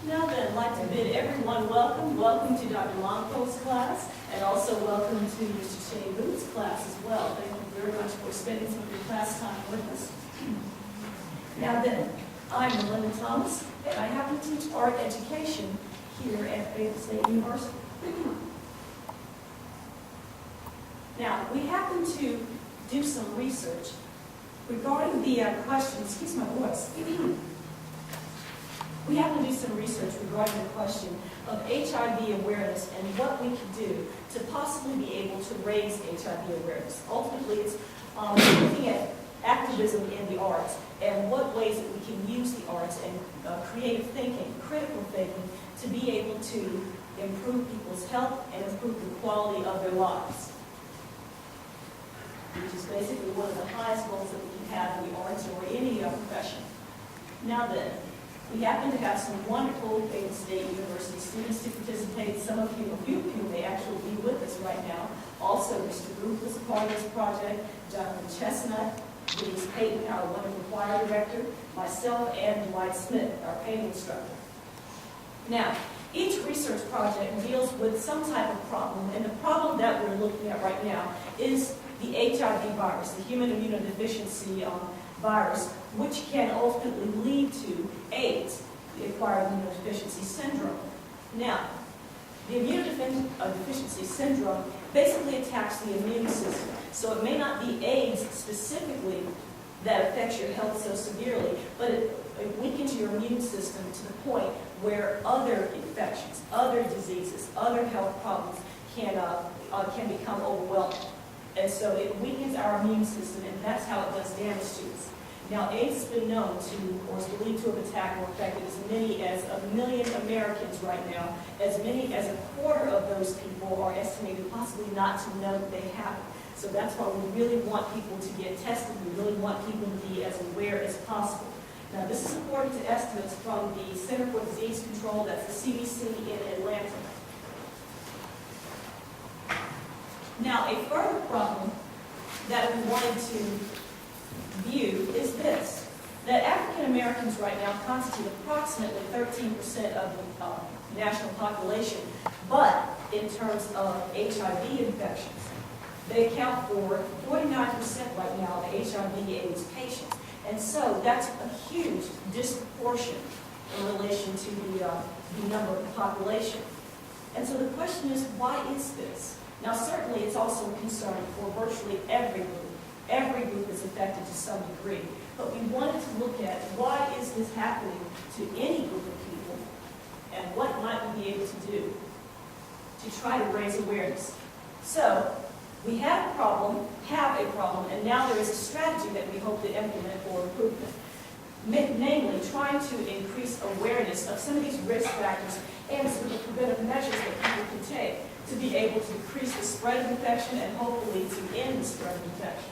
Now then, I'd like to bid everyone welcome. Welcome to Dr. Mongkuo's class, and also welcome to Mr. Taboo's class as well. Thank you very much for spending some of your class time with us. Now then, I'm Rollinda Thomas, and I happen to teach art education here at Fayetteville State University. Now, we happen to do some research regarding the question, excuse my voice. We happen to do some research regarding the question of HIV awareness and what we could do to possibly be able to raise HIV awareness. Ultimately, it's looking at activism in the arts and what ways that we can use the arts and creative thinking, critical thinking, to be able to improve people's health and improve the quality of their lives, which is basically one of the highest goals that we can have in the arts or any profession. Now then, we happen to have some wonderful Fayetteville State University students to participate. Some of you, a few of you may actually be with us right now. Also, Mr. Group was a part of this project, Jonathan Chestnut, Denise Payton, our wonderful choir director, myself, and Dwight Smith, our painting instructor. Now, each research project deals with some type of problem, and the problem that we're looking at right now is the HIV virus, the human immunodeficiency virus, which can ultimately lead to AIDS, the acquired immunodeficiency syndrome. Now, the immunodeficiency syndrome basically attacks the immune system. So it may not be AIDS specifically that affects your health so severely, but it weakens your immune system to the point where other infections, other diseases, other health problems can become overwhelming. And so it weakens our immune system, and that's how it does damage to us. Now, AIDS has been known to, or is believed to have attacked or affected as many as 1 million Americans right now. As many as a quarter of those people are estimated possibly not to know that they have it. So that's why we really want people to get tested. We really want people to be as aware as possible. Now, this is according to estimates from the Center for Disease Control, that's the CDC in Atlanta. Now, a further problem that we wanted to view is this, that African Americans right now constitute approximately 13% of the national population, but in terms of HIV infections, they account for 49% right now of HIV/AIDS patients. And so that's a huge disproportion in relation to the number of the population. And so the question is, why is this? Now, certainly it's also a concern for virtually every group. Every group is affected to some degree. But we wanted to look at why is this happening to any group of people, and what might we be able to do to try to raise awareness. So, we have a problem, and now there is a strategy that we hope to implement for improvement. Namely, trying to increase awareness of some of these risk factors and some of the preventive measures that people can take to be able to decrease the spread of infection and hopefully to end the spread of infection.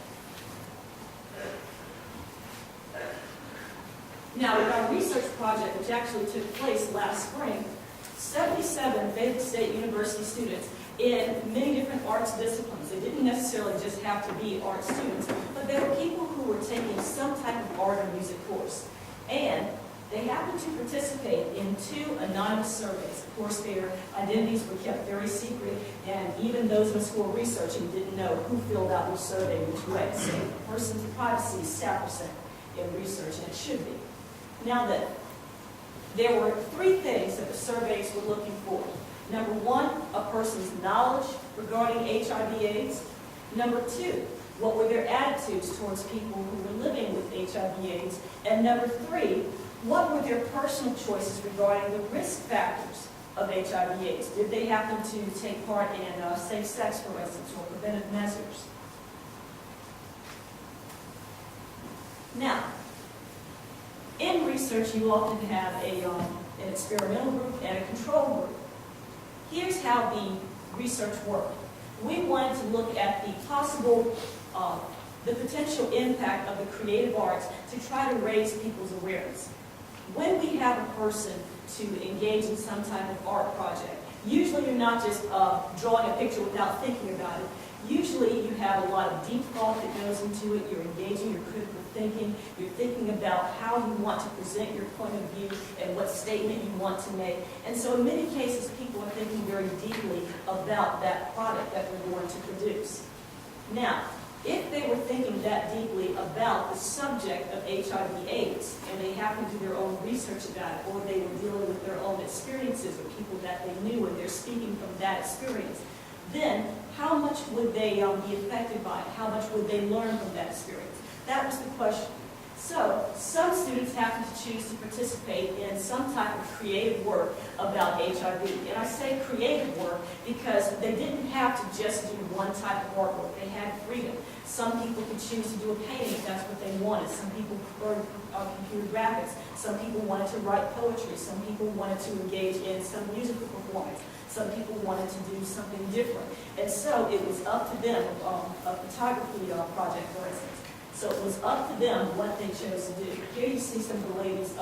Now, in our research project, which actually took place last spring, 77 Fayetteville State University students in many different arts disciplines. They didn't necessarily just have to be art students, but they were people who were taking some type of art or music course. And they happened to participate in 2 anonymous surveys. Of course, their identities were kept very secret, and even those of us who were researching didn't know who filled out which survey which way. So a person's privacy is sacrosanct in research, and it should be. Now then, there were 3 things that the surveys were looking for. Number 1, a person's knowledge regarding HIV/AIDS. Number 2, what were their attitudes towards people who were living with HIV/AIDS. And number 3, what were their personal choices regarding the risk factors of HIV/AIDS? Did they happen to take part in safe sex, for instance, or preventive measures? Now, in research, you often have an experimental group and a control group. Here's how the research worked. We wanted to look at the possible, the potential impact of the creative arts to try to raise people's awareness. When we have a person to engage in some type of art project, usually you're not just drawing a picture without thinking about it. Usually you have a lot of deep thought that goes into it. You're engaging your critical thinking. You're thinking about how you want to present your point of view and what statement you want to make. And so in many cases, people are thinking very deeply about that product that they're going to produce. Now, if they were thinking that deeply about the subject of HIV/AIDS, and they happened to do their own research about it, or they were dealing with their own experiences or people that they knew and they're speaking from that experience, then how much would they be affected by it? How much would they learn from that experience? That was the question. So some students happened to choose to participate in some type of creative work about HIV. And I say creative work because they didn't have to just do one type of artwork. They had freedom. Some people could choose to do a painting if that's what they wanted. Some people preferred computer graphics. Some people wanted to write poetry. Some people wanted to engage in some musical performance. Some people wanted to do something different. And so it was up to them, a photography project, for instance. So it was up to them what they chose to do. Here you see some of the ladies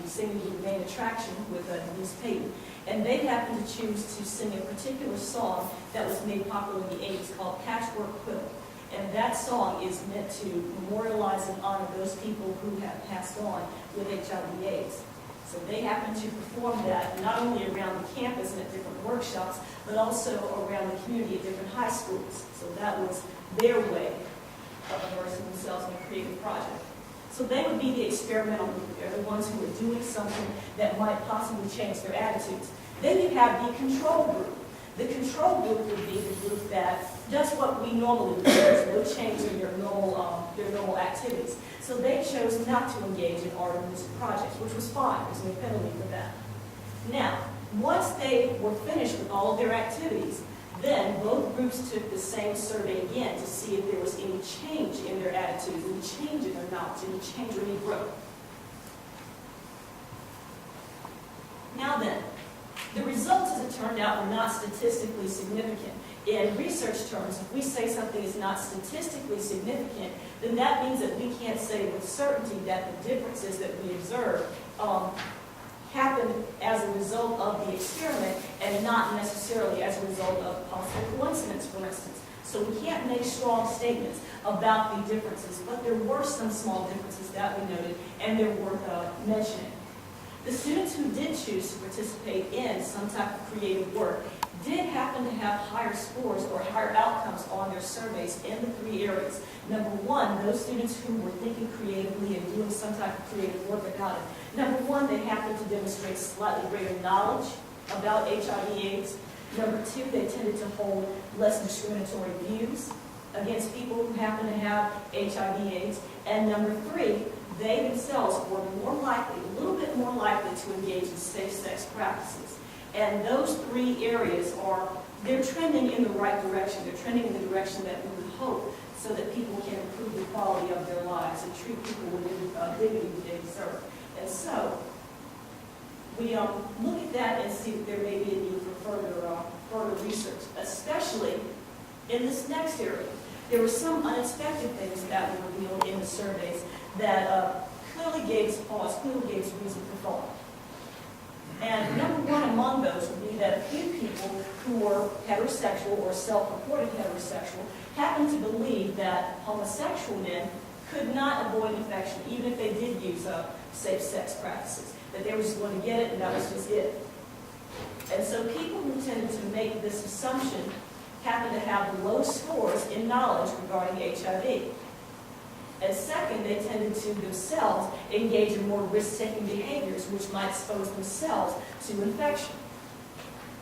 singing the main attraction with Denise Payton. And they happened to choose to sing a particular song that was made popular in the 80s called Patchwork Quilt. And that song is meant to memorialize and honor those people who have passed on with HIV/AIDS. So they happened to perform that not only around the campus and at different workshops, but also around the community at different high schools. So that was their way of immersing themselves in a creative project. So they would be the experimental group. They're the ones who are doing something that might possibly change their attitudes. Then you have the control group. The control group would be the group that does what we normally do. There's no change in their normal activities. So they chose not to engage in art or music projects, which was fine. There's no penalty for that. Now, once they were finished with all of their activities, then both groups took the same survey again to see if there was any change in their attitudes, any change in their knowledge, any change or any growth. Now then, the results, as it turned out, were not statistically significant. In research terms, if we say something is not statistically significant, then that means that we can't say with certainty that the differences that we observe happened as a result of the experiment and not necessarily as a result of possible coincidence, for instance. So we can't make strong statements about the differences, but there were some small differences that we noted, and they're worth mentioning. The students who did choose to participate in some type of creative work did happen to have higher scores or higher outcomes on their surveys in the three areas. Number one, those students who were thinking creatively and doing some type of creative work about it. Number one, they happened to demonstrate slightly greater knowledge about HIV/AIDS. Number two, they tended to hold less discriminatory views against people who happen to have HIV/AIDS. And number three, they themselves were more likely, a little bit more likely to engage in safe-sex practices. And those three areas they're trending in the right direction. They're trending in the direction that we would hope so that people can improve the quality of their lives and treat people with the dignity that they deserve. And so, we look at that and see that there may be a need for further research, especially in this next area. There were some unexpected things that were revealed in the surveys that clearly gave us pause, clearly gave us reason for thought. And number one among those would be that a few people who were heterosexual or self-reported heterosexual happened to believe that homosexual men could not avoid infection, even if they did use safe-sex practices, that they were just going to get it and that was just it. And so people who tended to make this assumption happen to have the lowest scores in knowledge regarding HIV. And second, they tended to themselves engage in more risk-taking behaviors which might expose themselves to infection.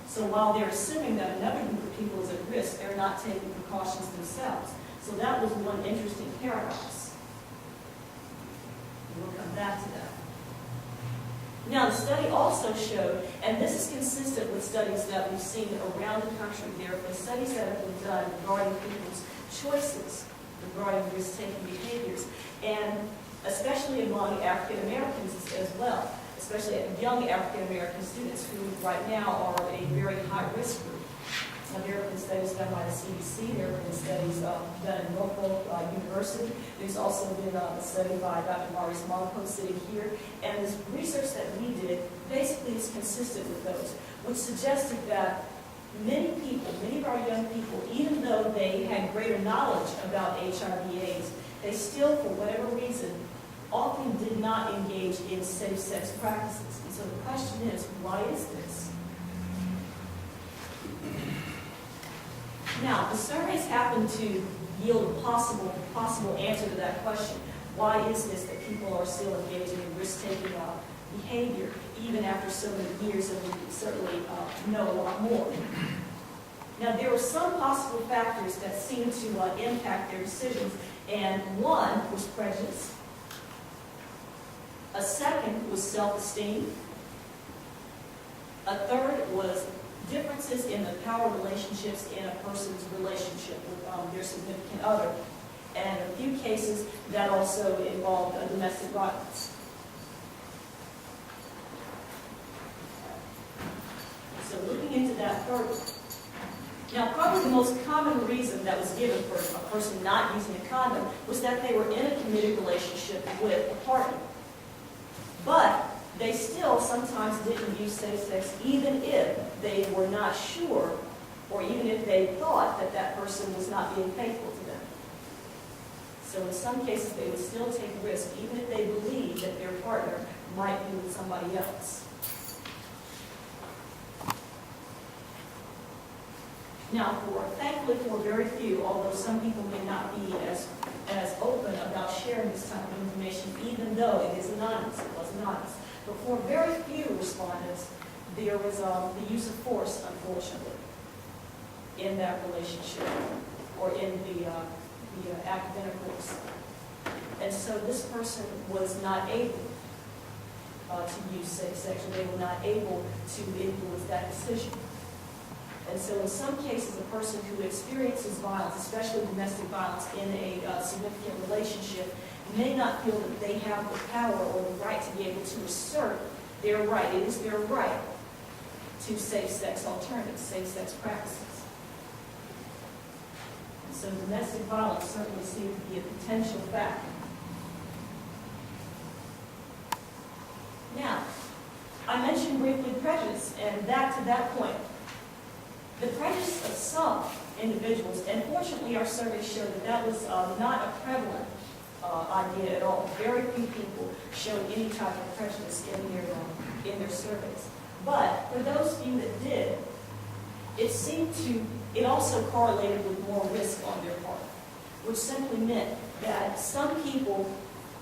So while they're assuming that another group of people is at risk, they're not taking precautions themselves. So that was one interesting paradox. We'll come back to that. Now, the study also showed, and this is consistent with studies that we've seen around the country, there have been studies that have been done regarding people's choices, regarding risk-taking behaviors, and especially among African Americans as well, especially young African American students who right now are a very high-risk group. Now, there have been studies done by the CDC, there have been studies done in Norfolk University. There's also been a study by Dr. Maurice Mongkuo sitting here, and this research that we did basically is consistent with those, which suggested that many people, many of our young people, even though they had greater knowledge about HIV/AIDS, they still, for whatever reason, often did not engage in safe-sex practices. And so the question is, why is this? Now, the surveys happen to yield a possible answer to that question. Why is this that people are still engaging in risk-taking behavior, even after so many years, and we certainly know a lot more? Now, there were some possible factors that seemed to impact their decisions, and one was prejudice. A second was self-esteem. A third was differences in the power relationships in a person's relationship with their significant other. And in a few cases, that also involved domestic violence. So looking into that further. Now, probably the most common reason that was given for a person not using a condom was that they were in a committed relationship with a partner. But they still sometimes didn't use safe sex even if they were not sure, or even if they thought that that person was not being faithful to them. So in some cases, they would still take a risk, even if they believed that their partner might be with somebody else. Now, thankfully for very few, although some people may not be as open about sharing this type of information, even though it is anonymous, it was anonymous. But for very few respondents, there was the use of force, unfortunately, in that relationship or in the academic course. And so this person was not able to use safe sex, or they were not able to influence that decision. And so in some cases, a person who experiences violence, especially domestic violence in a significant relationship, may not feel that they have the power or the right to be able to assert their right. It is their right to safe-sex alternatives, safe-sex practices. And so domestic violence certainly seems to be a potential factor. Now, I mentioned briefly prejudice, and back to that point. The prejudice of some individuals, and fortunately our surveys show that that was not a prevalent idea at all. Very few people showed any type of prejudice in their surveys. But for those few that did, it also correlated with more risk on their part, which simply meant that some people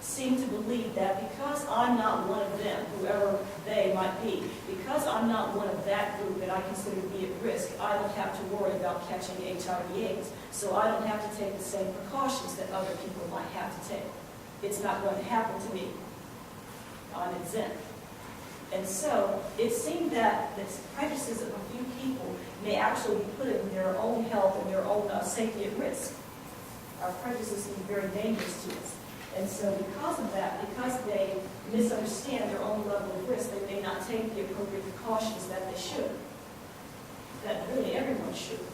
seem to believe that because I'm not one of them, whoever they might be, because I'm not one of that group that I consider to be at risk, I don't have to worry about catching HIV/AIDS. So I don't have to take the same precautions that other people might have to take. It's not going to happen to me. I'm exempt. And so it seemed that the prejudices of a few people may actually be putting their own health and their own safety at risk. Our prejudices can be very dangerous to us. And so because of that, because they misunderstand their own level of risk, they may not take the appropriate precautions that they should, that really everyone should.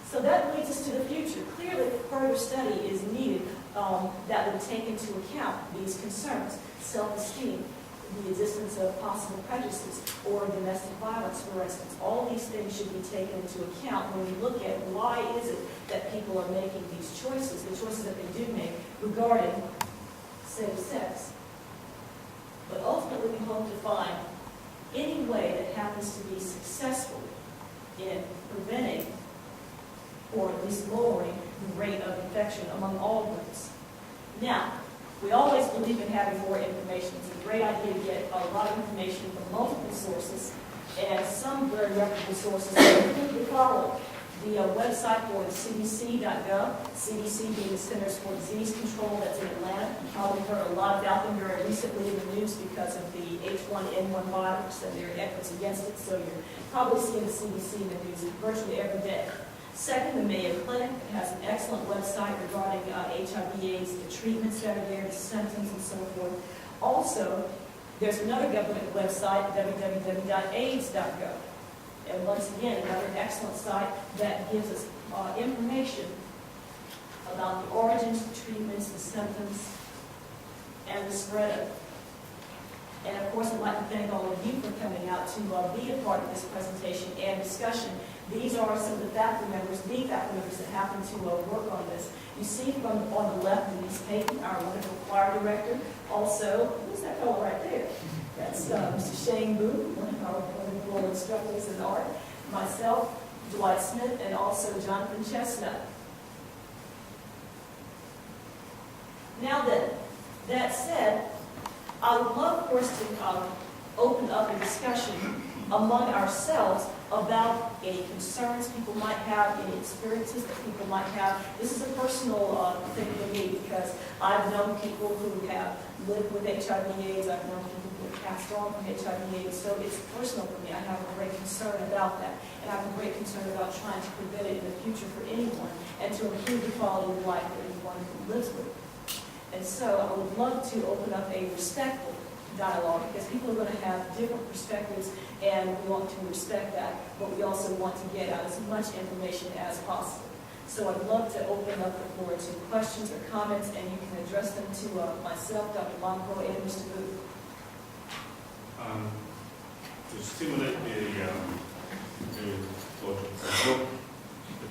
So that leads us to the future. Clearly, further study is needed that would take into account these concerns, self-esteem, the existence of possible prejudices, or domestic violence, for instance. All these things should be taken into account when we look at why is it that people are making these choices, the choices that they do make regarding safe sex. But ultimately, we hope to find any way that happens to be successful in preventing or at least lowering the rate of infection among all groups. Now, we always believe in having more information. It's a great idea to get a lot of information from multiple sources, and some very reputable sources include the following. The website for the CDC.gov, CDC being the Centers for Disease Control, that's in Atlanta. You probably heard a lot about them very recently in the news because of the H1N1 virus and their efforts against it, so you're probably seeing the CDC in the news virtually every day. Second, the Mayo Clinic has an excellent website regarding HIV/AIDS, the treatments that are there, the symptoms, and so forth. Also, there's another government website, www.aids.gov. And once again, another excellent site that gives us information about the origins, the treatments, the symptoms, and the spread of it. And of course, I'd like to thank all of you for coming out to be a part of this presentation and discussion. These are some of the faculty members that happen to work on this. You see on the left, Louise Payton, our wonderful choir director. Also, who's that fellow right there? That's Mr. Shane Booth, one of our wonderful instructors in art. Myself, Dwight Smith, and also Jonathan Chestnut. Now then, that said, I would love for us to open up a discussion among ourselves about any concerns people might have, any experiences that people might have. This is a personal thing for me because I've known people who have lived with HIV/AIDS. I've known people who have passed on from HIV/AIDS. So it's personal for me. I have a great concern about that. And I have a great concern about trying to prevent it in the future for anyone and to improve the quality of life for anyone who lives with it. And so I would love to open up a respectful dialogue because people are going to have different perspectives and we want to respect that, but we also want to get out as much information as possible. So I'd love to open up the floor to questions or comments and you can address them to myself, Dr. Mongkuo, and Mr. Booth. To stimulate the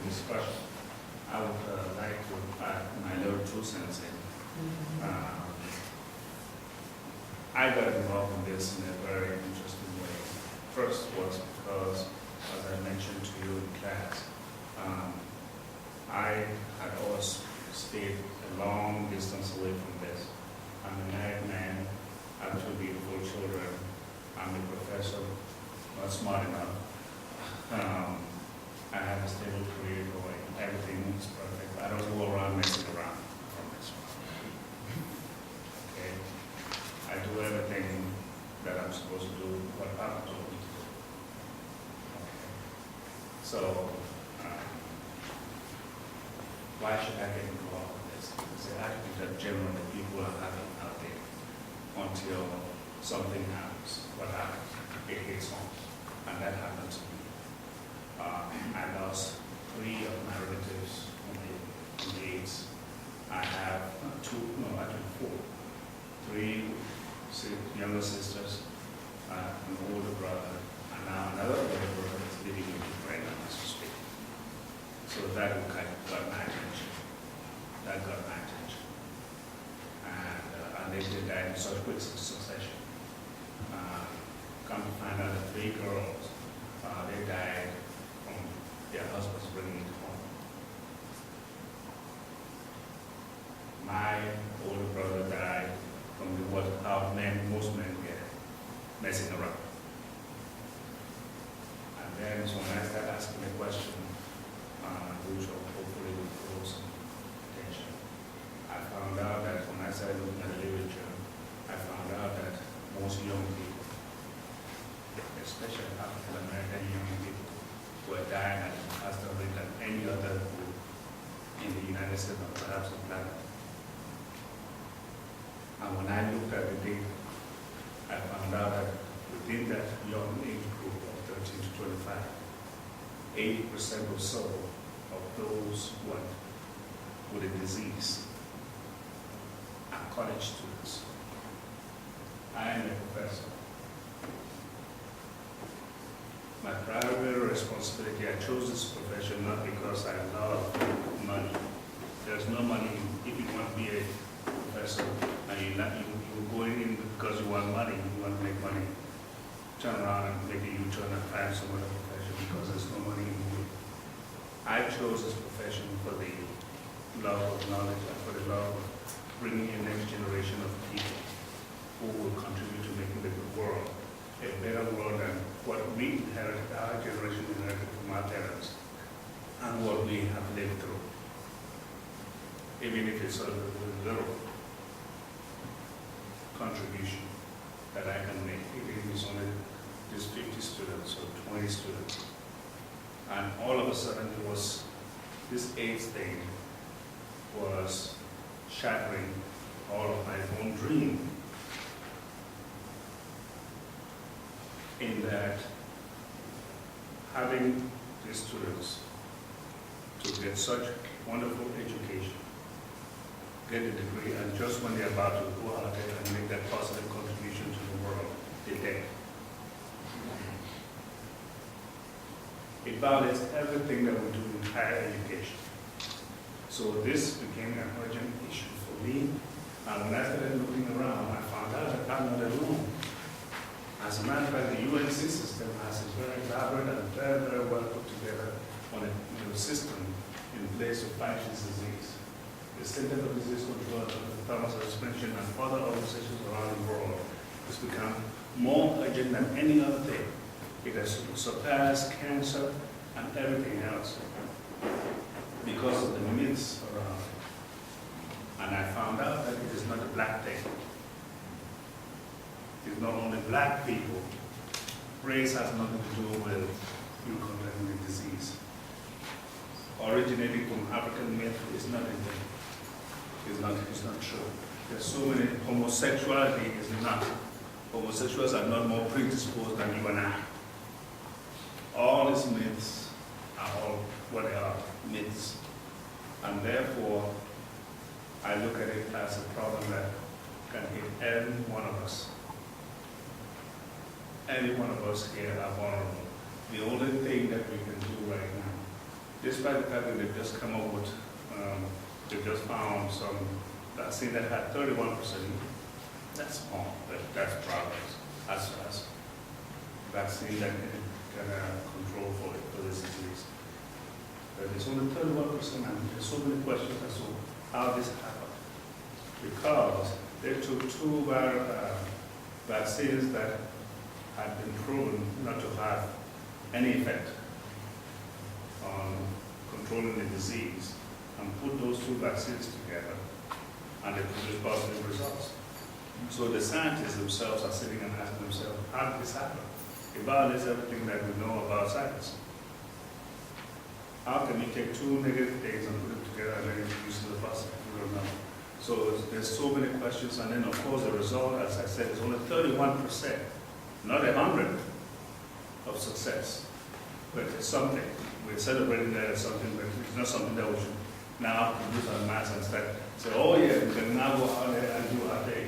discussion, I would like to add my little 2 cents in. I got involved in this in a very interesting way. First was because, as I mentioned to you in class, I had always stayed a long distance away from this. I'm a married man, I have 2 beautiful children, I'm a professor, not smart enough. I have a stable career going, everything is perfect. I don't go around messing around. Okay, I do everything that I'm supposed to do, what I'm told me to do. Okay. So, why should I get involved in this? It's an attitude that generally people are having out there until something happens. What happens? It hits home. And that happened to me. I lost 3 of my relatives in the AIDS. I have 4. 3 younger sisters, an older brother, and now another older brother is living in Ukraine as we speak. So that got my attention. That got my attention. And they died in such quick succession. Come to find out that 3 girls, they died from their husbands bringing it home. My older brother died from how most men get, messing around. And then so when I started asking the question, which hopefully will draw some attention, I found out that when I started looking at the literature, I found out that most young people, especially African American young people, were dying at a faster rate than any other group in the United States or perhaps the planet. And when I looked at the data, I found out that within that young age group of 13 to 25, 80% or so of those with a disease are college students. I am a professor. My primary responsibility, I chose this profession not because I love money. There's no money if you want to be a professor and you're going in because you want money, you want to make money. Turn around and make a U-turn and find some other profession because there's no money in it. I chose this profession for the love of knowledge and for the love of bringing a next generation of people who will contribute to making the world a better world than what we inherited, our generation inherited from our parents, and what we have lived through. Even if it's a little contribution that I can make, even if it's only just 50 students or 20 students. And all of a sudden it was, this AIDS thing was shattering all of my own dream. In that having these students to get such wonderful education, get a degree, and just when they're about to go out there and make that positive contribution to the world, dead. It violates everything that we do in higher education. So this became an urgent issue for me. And when I started looking around, I found out that I'm not alone. As a matter of fact, the UNC system has a very elaborate and very, very well put together on a system in place to fight this disease. The Center for Disease Control, Rollinda Thomas has mentioned, and other organizations around the world, has become more urgent than any other thing. It has surpassed cancer and everything else because of the myths around it. And I found out that it is not a black thing. It's not only black people. Race has nothing to do with you contracting the disease. Originating from African myth is nothing. It's not true. There's so many. Homosexuality is not. Homosexuals are not more predisposed than you and I. All these myths are all what they are, myths. And therefore, I look at it as a problem that can hit every one of us. Any one of us here are vulnerable. The only thing that we can do right now, despite the fact that they've just come up with, they've just found some vaccine that had 31%, that's small, that's progress. That's vaccine that can control for this disease. But it's only 31%, and there's so many questions as to how this happened. Because they took two vaccines that had been proven not to have any effect on controlling the disease, and put those two vaccines together, and they produced positive results. So the scientists themselves are sitting and asking themselves, how did this happen? It violates everything that we know about science. How can you take two negative things and put them together and then introduce the positive? We don't know. So there's so many questions, and then of course the result, as I said, is only 31%, not 100 of success. But it's something. We're celebrating that as something, but it's not something that we should now use our mass and start say, oh yeah, we can now go out there and do our thing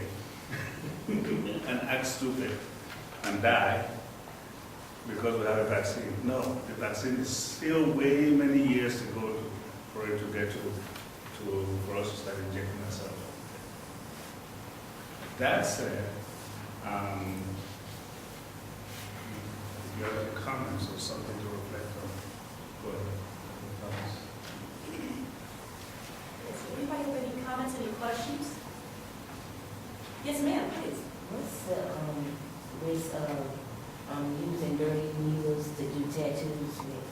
and act stupid and die because we have a vaccine. No, the vaccine is still way many years to go for it to get for us to start injecting ourselves. That said, if you have any comments or something to reflect on, go ahead. Anybody have any comments, any questions? Yes, ma'am, please. What's the risk of using dirty needles to do tattoos with?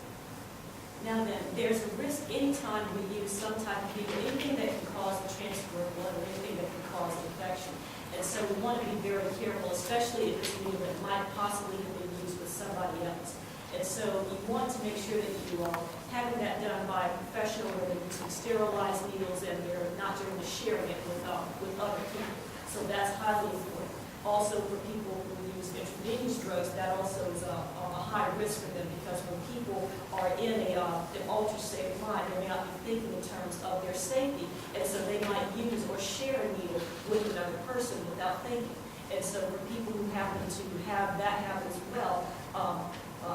Now then, there's a risk anytime we use some type of needle, anything that can cause the transfer of blood or anything that can cause infection. And so we want to be very careful, especially if it's a needle that might possibly have been used with somebody else. And so you want to make sure that you are having that done by a professional, where they're using sterilized needles and they're not just sharing it with other people. So that's highly important. Also for people who use intravenous drugs, that also is a high risk for them, because when people are in an altered state of mind, they may not be thinking in terms of their safety, and so they might use or share a needle with another person without thinking. And so for people who happen to have that happen as well,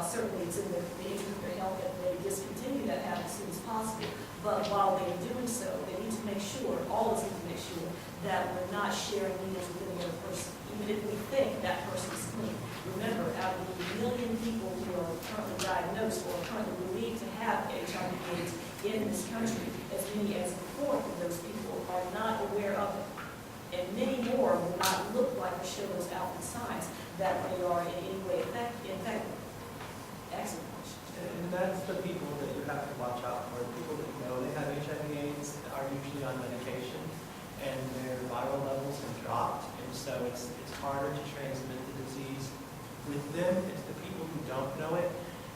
certainly it's in the interest of their health that they discontinue that habit as soon as possible. But while they're doing so, they need to make sure, all of us need to make sure, that we're not sharing needles with any other person, even if we think that person is clean. Remember, out of the 1 million people who are currently diagnosed or currently believed to have HIV/AIDS in this country, as many as 1/4 of those people are not aware of it. And many more will not look like or show those outward signs that they are in any way infected. Excellent question. And that's the people that you have to watch out for. People that know they have HIV/AIDS are usually on medication, and their viral levels have dropped, and so it's harder to transmit the disease with them. It's the people who don't know it,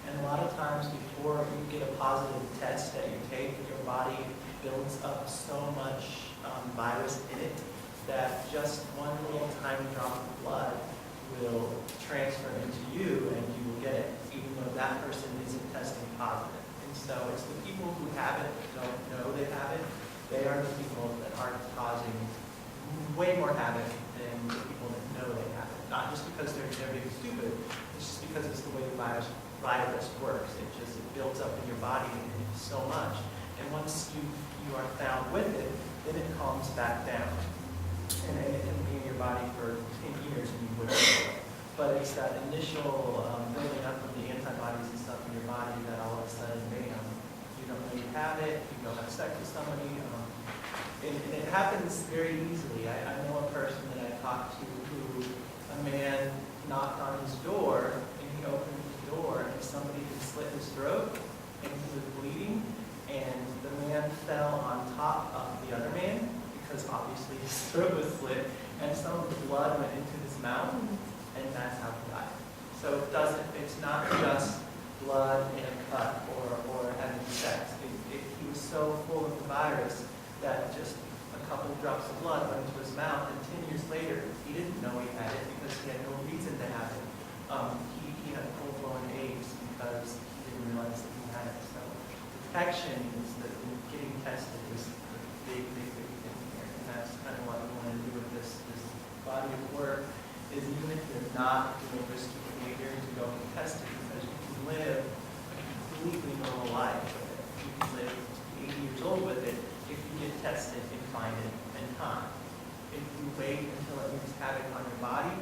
and a lot of times before you get a positive test that you take, your body builds up so much virus in it that just one little tiny drop of blood will transfer into you, and you will get it, even though that person isn't testing positive. And so it's the people who have it, don't know they have it, they are the people that are causing way more havoc than the people that know they have it. not just because they're being stupid, it's just because it's the way the virus works. It builds up in your body so much. And once you are found with it, then it calms back down. And it can be in your body for 10 years and you wouldn't know it. But it's that initial building up of the antibodies and stuff in your body that all of a sudden, bam, you don't know you have it, you go have sex with somebody. And it happens very easily. I know a person that I talked to who a man knocked on his door and he opened the door and somebody had slit his throat and he was bleeding and the man fell on top of the other man because obviously his throat was slit and some of the blood went into his mouth and that's how he died. So it's not just blood in a cut or having sex. He was so full of the virus that just a couple drops of blood went into his mouth, and 10 years later, he didn't know he had it because he had no reason to have it. He had full-blown AIDS because he didn't realize that he had it. So detection is getting tested is the big thing here, and that's kind of what we want to do with this body of work, is even if you're not doing risky behavior, to go and test it because you can live a completely normal life with it. You can live 80 years old with it if you get tested and find it in time. If you wait until it wreaks havoc on your body,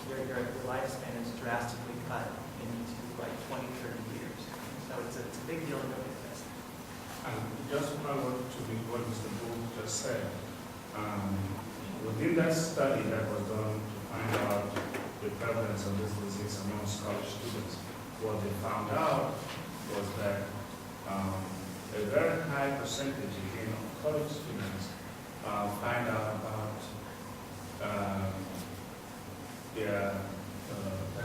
your lifespan is drastically cut into like 20, 30 years. So it's a big deal to go get tested. And just follow to what Mr. Booth just said, within that study that was done to find out the prevalence of this disease amongst college students, what they found out was that a very high percentage again of college students find out about that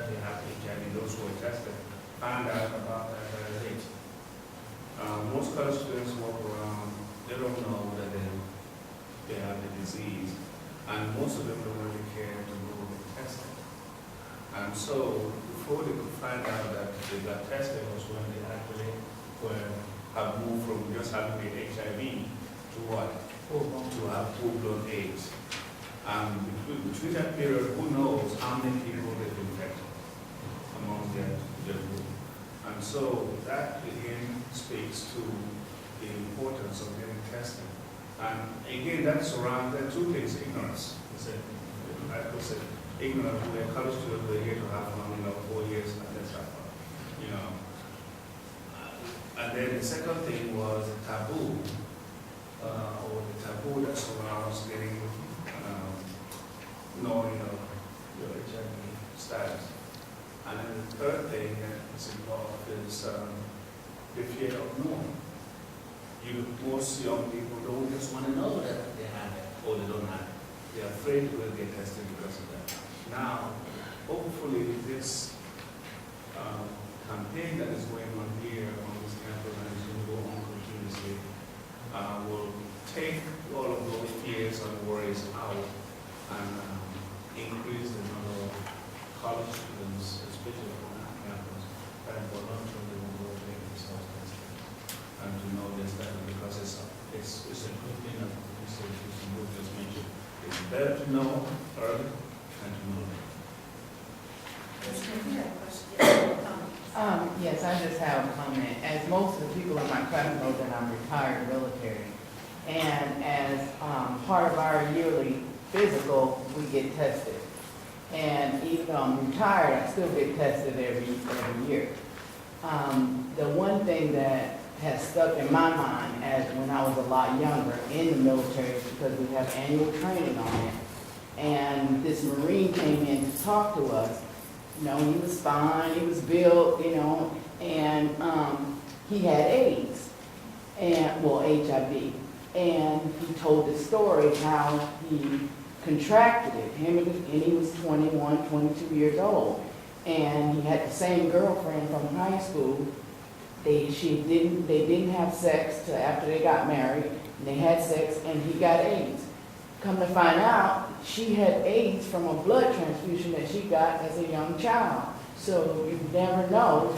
they have HIV. Those who were tested find out about that very late. Most college students walk around, they don't know that they have the disease, and most of them don't really care to go get tested. And so before they could find out that they got tested was when they actually have moved from just having the HIV to what? To have full-blown AIDS. And between that period, who knows how many people they've infected among their group. And so that again speaks to the importance of getting tested. And again, that's around the two things: ignorance. I could say ignorance. We're college students, we're here to have fun, 4 years, and that's our fun, And then the second thing was the taboo, or the taboo that surrounds getting knowing of your HIV status. And then the third thing that is involved is the fear of knowing. Most young people don't just want to know that they have it or they don't have it. They're afraid to get tested because of that. Now, hopefully this campaign that is going on here on this campus and is going to go on continuously will take all of those fears and worries out and increase the number of college students, especially on our campus, that voluntarily will go take themselves tested and to know this better, because it's a good thing that Mr. Booth just mentioned. It's better to know early than to know late. Yes, I just have a comment. As most of the people in my class know that I'm retired military, and as part of our yearly physical, we get tested. And even though I'm retired, I still get tested every year. The one thing that has stuck in my mind as when I was a lot younger in the military is because we have annual training on it. And this Marine came in to talk to us. He was fine, he was built, and he had AIDS, HIV. And he told the story how he contracted it. And he was 21, 22 years old. And he had the same girlfriend from high school. They didn't have sex till after they got married. And they had sex, and he got AIDS. Come to find out, she had AIDS from a blood transfusion that she got as a young child. So you never know.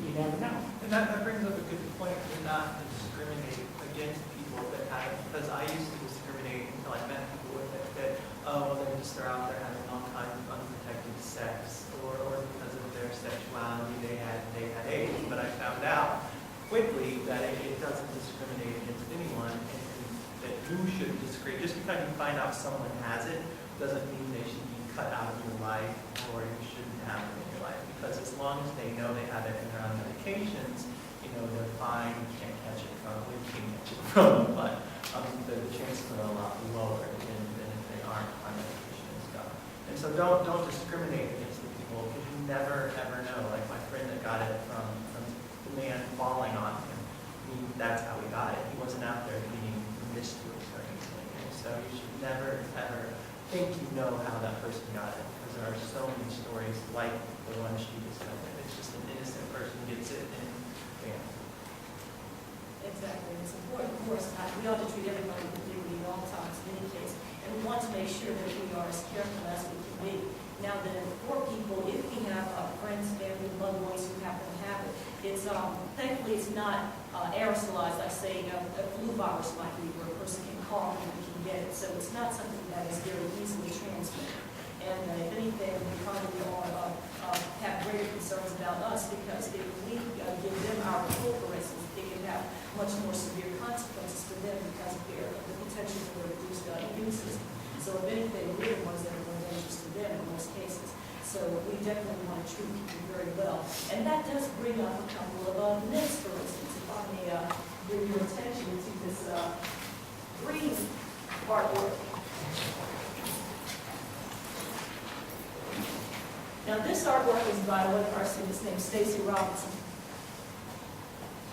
You never know. And that brings up a good point to not discriminate against people that have, because I used to discriminate until I met people with it. that, oh, they're out there having all kinds of unprotected sex, or because of their sexuality, they had AIDS. But I found out quickly that it doesn't discriminate against anyone, and that you shouldn't discriminate. Just because you find out someone has it, doesn't mean they should be cut out of your life, or you shouldn't have it in your life. Because as long as they know they have it and they're on medications, they're fine. You can't catch it from them. You can't catch it from them, but the chances are a lot lower than if they aren't on medication and stuff. And so don't discriminate against the people, because you never ever know. Like my friend that got it from the man falling on him. That's how he got it. He wasn't out there being promiscuous or anything. And so you should never ever think you know how that person got it, because there are so many stories like the one she discovered. It's just an innocent person gets it and bam. Exactly. It's important, of course, we ought to treat everybody with dignity at all times, in any case, and we want to make sure that we are as careful as we can be. Now then, for people, if we have friends, family, loved ones who happen to have it, it's thankfully it's not aerosolized like say a flu virus might be, where a person can cough and can get it. So it's not something that is very easily transmitted. And if anything, we probably are have greater concerns about us, because if we give them our full, for instance, it can have much more severe consequences for them because of the potential for a reduced immune system. So if anything, we're the ones that are more dangerous to them in most cases. So we definitely want to treat people very well. And that does bring up a couple of myths, for instance. If I may bring your attention to this green artwork. Now this artwork is by one of our students named Stacy Robinson.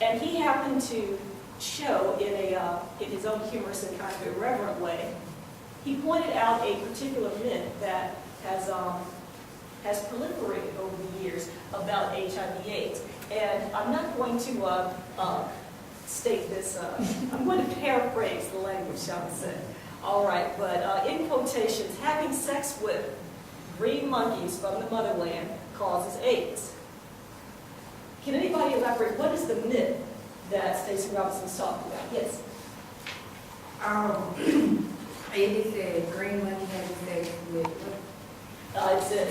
And he happened to show in his own humorous and kind of irreverent way, he pointed out a particular myth that has proliferated over the years about HIV/AIDS. And I'm not going to state this, I'm going to paraphrase the language, shall we say. All right, but in quotations, having sex with green monkeys from the motherland causes AIDS. Can anybody elaborate? What is the myth that Stacey Robinson's talking about? Yes. It said green monkey having sex with. It said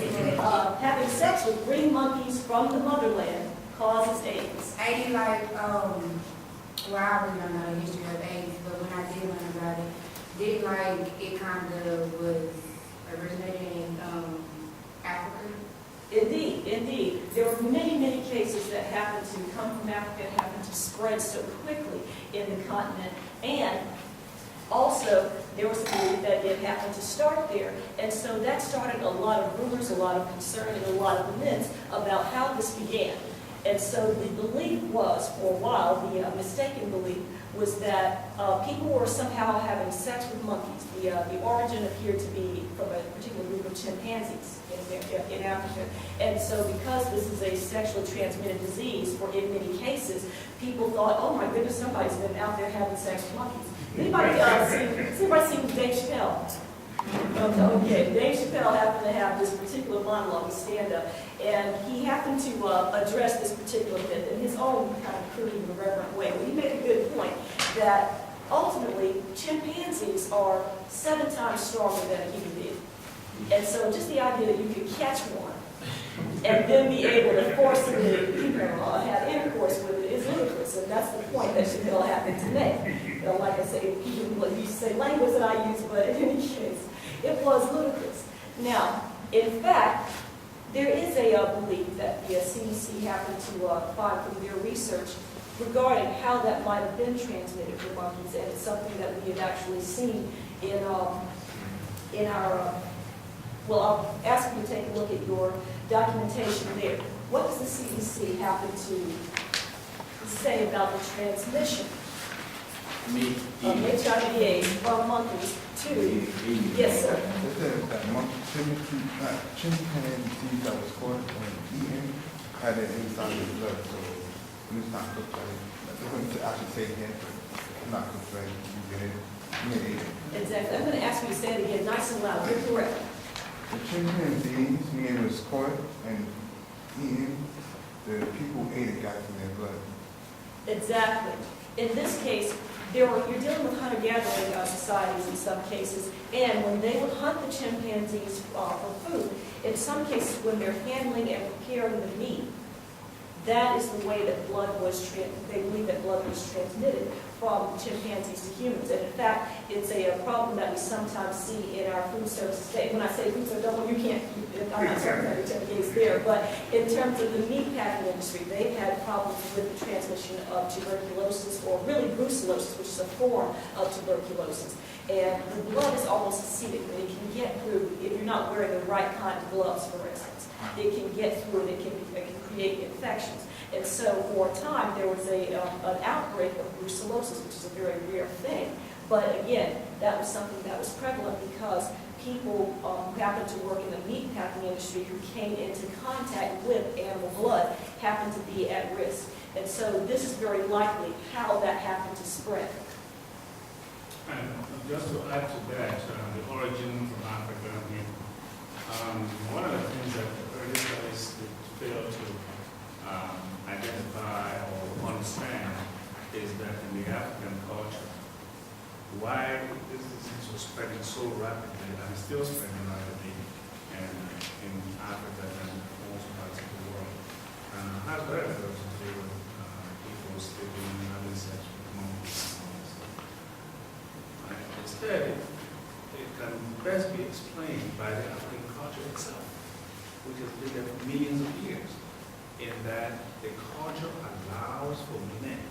having sex with green monkeys from the motherland causes AIDS. AIDS like well, I really don't know the history of AIDS, but when I did learn about it, it kind of was originated in Africa. Indeed, indeed. There were many, many cases that happened to come from Africa and happened to spread so quickly in the continent. And also, there was a belief that it happened to start there. And so that started a lot of rumors, a lot of concern, and a lot of myths about how this began. And so the belief was, for a while, the mistaken belief was that people were somehow having sex with monkeys. The origin appeared to be from a particular group of chimpanzees in Africa. And so because this is a sexually transmitted disease, for in many cases, people thought, oh my goodness, somebody's been out there having sex with monkeys. Anybody seen Dave Chappelle? Okay, Dave Chappelle happened to have this particular monologue, his stand-up, and he happened to address this particular myth in his own kind of crude and irreverent way. Well, he made a good point that ultimately chimpanzees are 7 times stronger than a human being. And so just the idea that you could catch one and then be able to forcibly have intercourse with it is ludicrous. And that's the point that Chappelle happened to make. Like I say, he didn't used to say language that I use, but in any case, it was ludicrous. Now, in fact, there is a belief that the CDC happened to find from their research regarding how that might have been transmitted for monkeys, and it's something that we have actually seen in our, well, I'll ask you to take a look at your documentation there. What does the CDC happen to say about the transmission of HIV/AIDS from monkeys to, yes, sir. It says that chimpanzees that was caught when eaten had it inside the blood, so it's not cooked right. I should say it again, but it's not cooked right. You get it. You may eat it. Exactly. I'm going to ask you to say it again, nice and loud. You're correct. The chimpanzees, when it was caught and eaten, the people ate it, got it in their blood. Exactly. In this case, You're dealing with hunter-gathering societies in some cases, and when they would hunt the chimpanzees for food, in some cases when they're handling and preparing the meat, that is the way that they believe that blood was transmitted from chimpanzees to humans. And in fact, it's a problem that we sometimes see in our food services today. When I say food service, I'm not talking about chimpanzees there, but in terms of the meat packing industry, they've had problems with the transmission of tuberculosis, or really brucellosis, which is a form of tuberculosis. And the blood is almost acidic, but it can get through if you're not wearing the right kind of gloves, for instance. It can get through and it can create infections. And so for a time, there was an outbreak of brucellosis, which is a very rare thing. But again, that was something that was prevalent because people who happened to work in the meat packing industry who came into contact with animal blood happened to be at risk. And so this is very likely how that happened to spread. And just to add to that, the origin from Africa, I mean, one of the things that the early studies fail to identify or understand is that in the African culture, why this disease was spreading so rapidly and still spreading rapidly in Africa and most parts of the world, has very little to do with people sleeping and having sex with monkeys. Instead, it can best be explained by the African culture itself, which has been there for millions of years, in that the culture allows for men,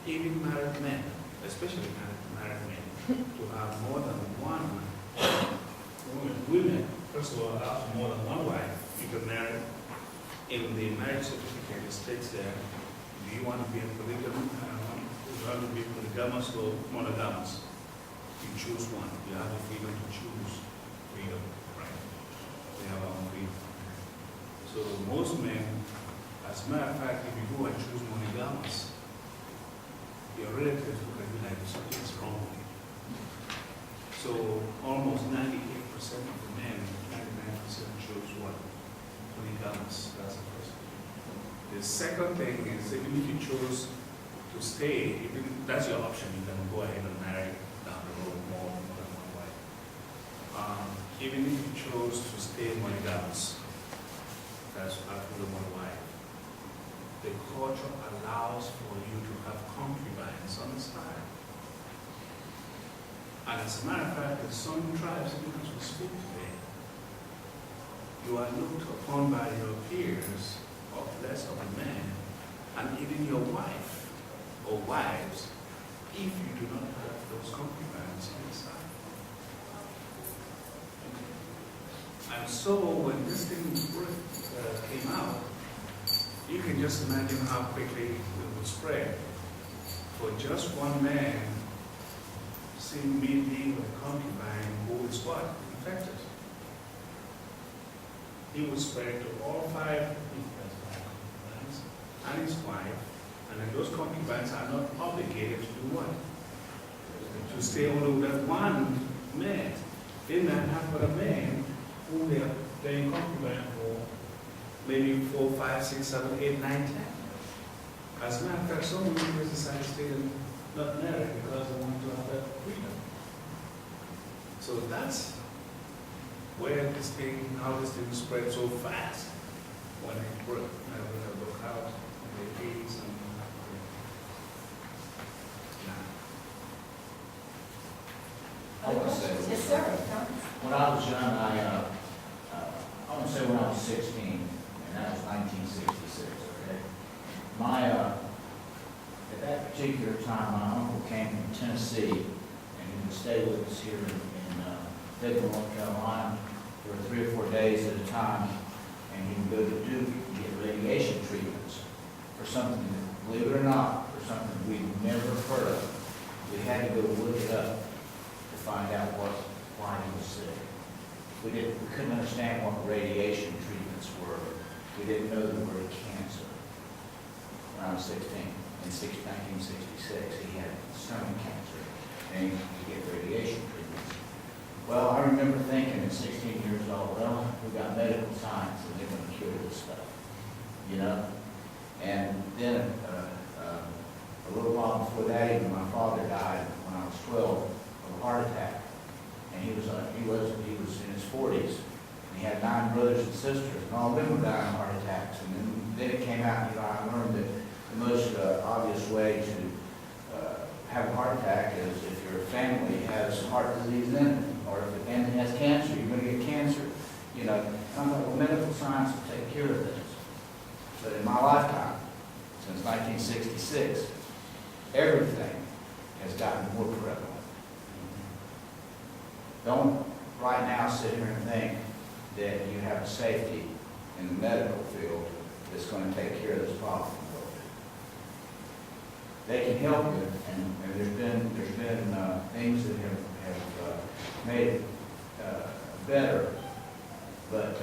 even married men, especially married men, to have more than one women. First of all, allow for more than one wife. You can marry. In the marriage certificate, it states there, do you want to be a polygamous? You have to be polygamous or monogamous. You choose one. You have the freedom to choose freedom, right? We have our own freedom. So most men, as a matter of fact, if you go and choose monogamous, your relatives look at you like something's wrong with you. So almost 98% of the men, 99% choose what? Polygamous. That's the first thing. The second thing is, even if you chose to stay, even that's your option, you can go ahead and marry down the road more than one wife. Even if you chose to stay monogamous, that's after the one wife, the culture allows for you to have concubines on the side. And as a matter of fact, in some tribes, even as we speak today, you are looked upon by your peers of less of a man, and even your wife or wives, if you do not have those concubines inside. And so when this thing came out, you can just imagine how quickly it would spread. For just one man seeing me being with a concubine who is what? Infected. He would spread to all 5 concubines and his wife, and then those concubines are not obligated to do what? To stay only with that one man. They might have but a man who they are playing concubine for maybe 4, 5, 6, 7, 8, 9, 10. As a matter of fact, some women decide to stay and not marry because they want to have that freedom. So that's where this thing, how this thing spread so fast when it broke out in the 80s and I want to say, Yes, sir. when I was young, I want to say when I was 16, and that was 1966, okay? At that particular time, my uncle came from Tennessee, and he would stay with us here in Fayetteville, North Carolina, for 3 or 4 days at a time, and he would go to Duke and get radiation treatments for something that, believe it or not, for something we'd never heard of. We had to go look it up to find out why he was sick. We couldn't understand what radiation treatments were. We didn't know the word cancer. When I was 16, in 1966, he had stomach cancer, and he could get radiation treatments. Well, I remember thinking at 16 years old, well, we've got medical science, and they're going to cure this stuff, you know? And then A little while before that, even my father died when I was 12 of a heart attack. And he was in his 40s. And he had 9 brothers and sisters, and all of them were dying of heart attacks. And then it came out, you know, I learned that the most obvious way to have a heart attack is if your family has heart disease in it, or if the family has cancer, you're going to get cancer. You know, and I'm like, well, medical science will take care of this. But in my lifetime, since 1966, everything has gotten more prevalent. Don't right now sit here and think that you have a safety in the medical field that's going to take care of this problem. They can help you, and there's been things that have made it better, but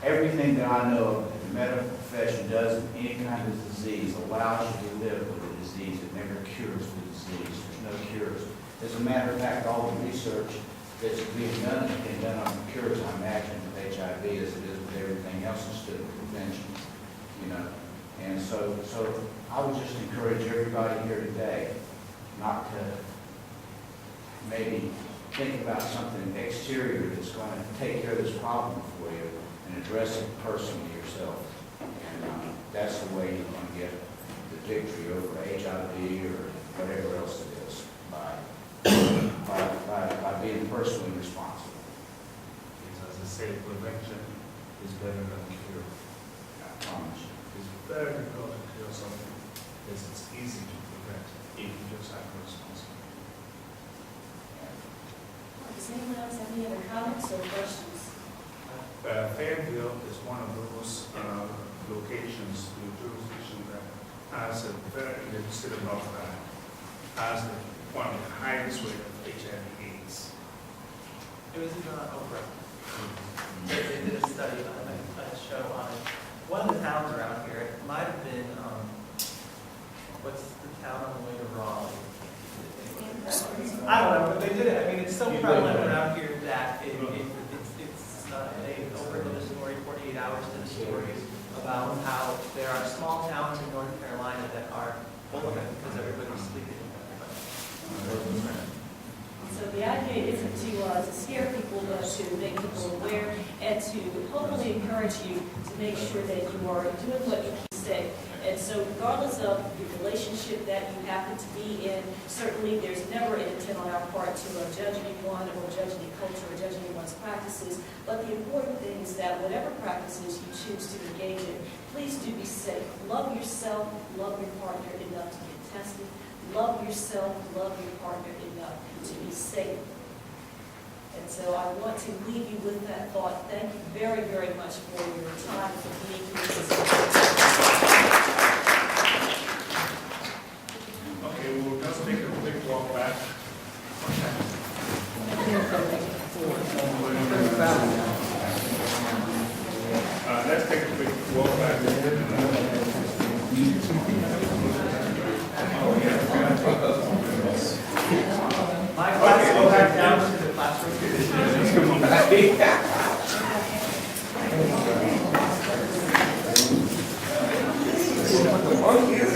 everything that I know of that the medical profession does in any kind of disease allows you to live with the disease. It never cures the disease. There's no cures. As a matter of fact, all the research that's being done has been done on cures, I imagine, with HIV as it is with everything else instead of prevention. You know. And so I would just encourage everybody here today not to maybe think about something exterior that's going to take care of this problem for you and address it personally yourself. And that's the way you're going to get the victory over HIV or whatever else it is, by being personally responsible. As I say, prevention is better than cure. I promise you. It's very difficult to cure something because it's easy to prevent if you just act responsibly. Does anyone else have any other comments or questions? Fayetteville is one of those locations, the jurisdiction that has a very, in the state of North Carolina, has one of the highest rate of HIV/AIDS. It was even on Oprah. They did a study on it, a show on it. One of the towns around here, it might have been, what's the town on the way to Raleigh? I don't know, but they did it. I mean, it's so prevalent around here that they opened the story, 48 hours to the stories about how there are small towns in North Carolina that are full of it because everybody's sleeping. So the idea isn't to scare people, but to make people aware and to hopefully encourage you to make sure that you are doing what you can say. And so regardless of the relationship that you happen to be in, certainly there's never an intent on our part to judge anyone or judge any culture or judge anyone's practices. But the important thing is that whatever practices you choose to engage in, please do be safe. Love yourself, love your partner enough to get tested. Love yourself, love your partner enough to be safe. And so I want to leave you with that thought. Thank you very, very much for your time, for being here. Okay, we'll just take a quick walk back. Let's take a quick walk back. My class go back down to the classroom. Oh, yes.